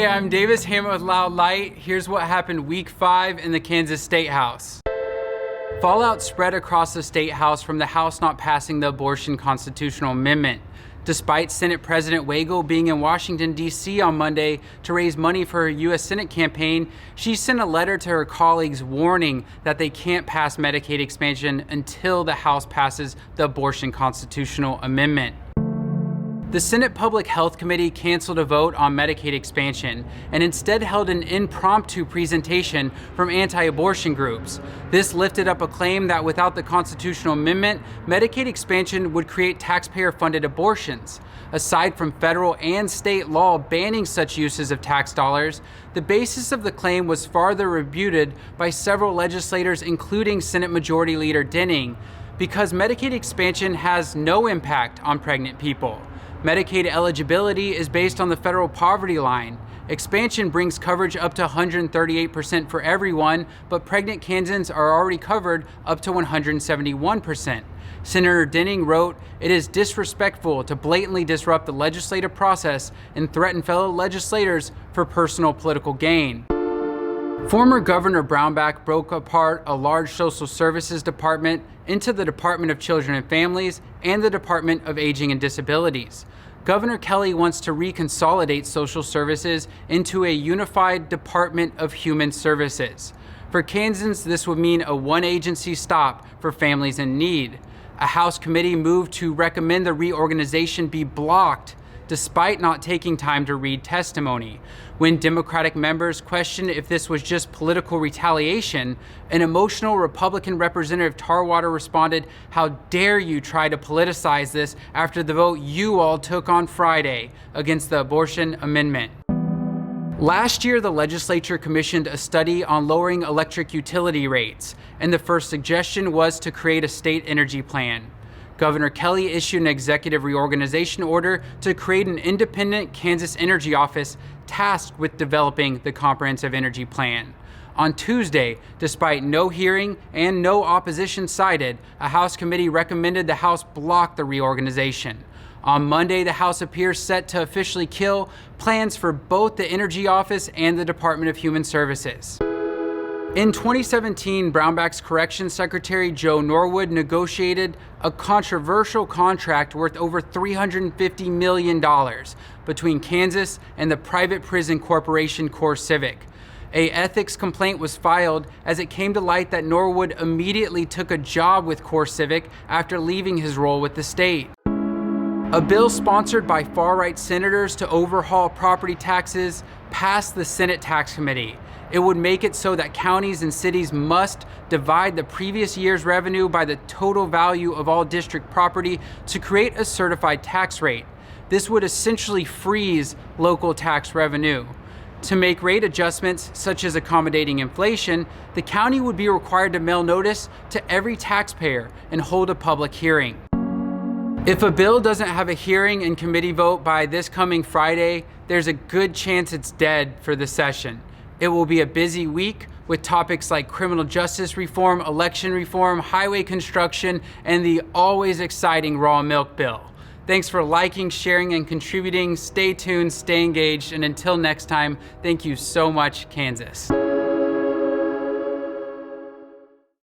Hey, I'm Davis Hammond with Loud Light. Here's what happened week 5 in the Kansas Statehouse. Fallout spread across the Statehouse from the House not passing the abortion constitutional amendment. Despite Senate President Wagle being in Washington, D.C. on Monday to raise money for her U.S. Senate campaign, she sent a letter to her colleagues warning that they can't pass Medicaid expansion until the House passes the abortion constitutional amendment. The Senate Public Health Committee canceled a vote on Medicaid expansion and instead held an impromptu presentation from anti-abortion groups. This lifted up a claim that without the constitutional amendment, Medicaid expansion would create taxpayer-funded abortions. Aside from federal and state law banning such uses of tax dollars, the basis of the claim was further rebutted by several legislators, including Senate Majority Leader Denning, because Medicaid expansion has no impact on pregnant people. Medicaid eligibility is based on the federal poverty line. Expansion brings coverage up to 138% for everyone, but pregnant Kansans are already covered up to 171%. Senator Denning wrote, "It is disrespectful to blatantly disrupt the legislative process and threaten fellow legislators for personal political gain." Former Governor Brownback broke apart a large social services department into the Department of Children and Families and the Department of Aging and Disabilities. Governor Kelly wants to reconsolidate social services into a unified Department of Human Services. For Kansans, this would mean a one-agency stop for families in need. A House committee moved to recommend the reorganization be blocked despite not taking time to read testimony. When Democratic members questioned if this was just political retaliation, an emotional Republican Representative Tarwater responded, "How dare you try to politicize this after the vote you all took on Friday against the abortion amendment." Last year, the legislature commissioned a study on lowering electric utility rates, and the first suggestion was to create a state energy plan. Governor Kelly issued an executive reorganization order to create an independent Kansas Energy Office tasked with developing the comprehensive energy plan. On Tuesday, despite no hearing and no opposition cited, a House committee recommended the House block the reorganization. On Monday, the House appears set to officially kill plans for both the Energy Office and the Department of Human Services. In 2017, Brownback's Corrections Secretary Joe Norwood negotiated a controversial contract worth over $350 million between Kansas and the private prison corporation CoreCivic. An ethics complaint was filed as it came to light that Norwood immediately took a job with CoreCivic after leaving his role with the state. A bill sponsored by far-right senators to overhaul property taxes passed the Senate Tax Committee. It would make it so that counties and cities must divide the previous year's revenue by the total value of all district property to create a certified tax rate. This would essentially freeze local tax revenue. To make rate adjustments, such as accommodating inflation, the county would be required to mail notice to every taxpayer and hold a public hearing. If a bill doesn't have a hearing and committee vote by this coming Friday, there's a good chance it's dead for the session. It will be a busy week with topics like criminal justice reform, election reform, highway construction, and the always exciting raw milk bill. Thanks for liking, sharing, and contributing. Stay tuned, stay engaged, and until next time, thank you so much, Kansas.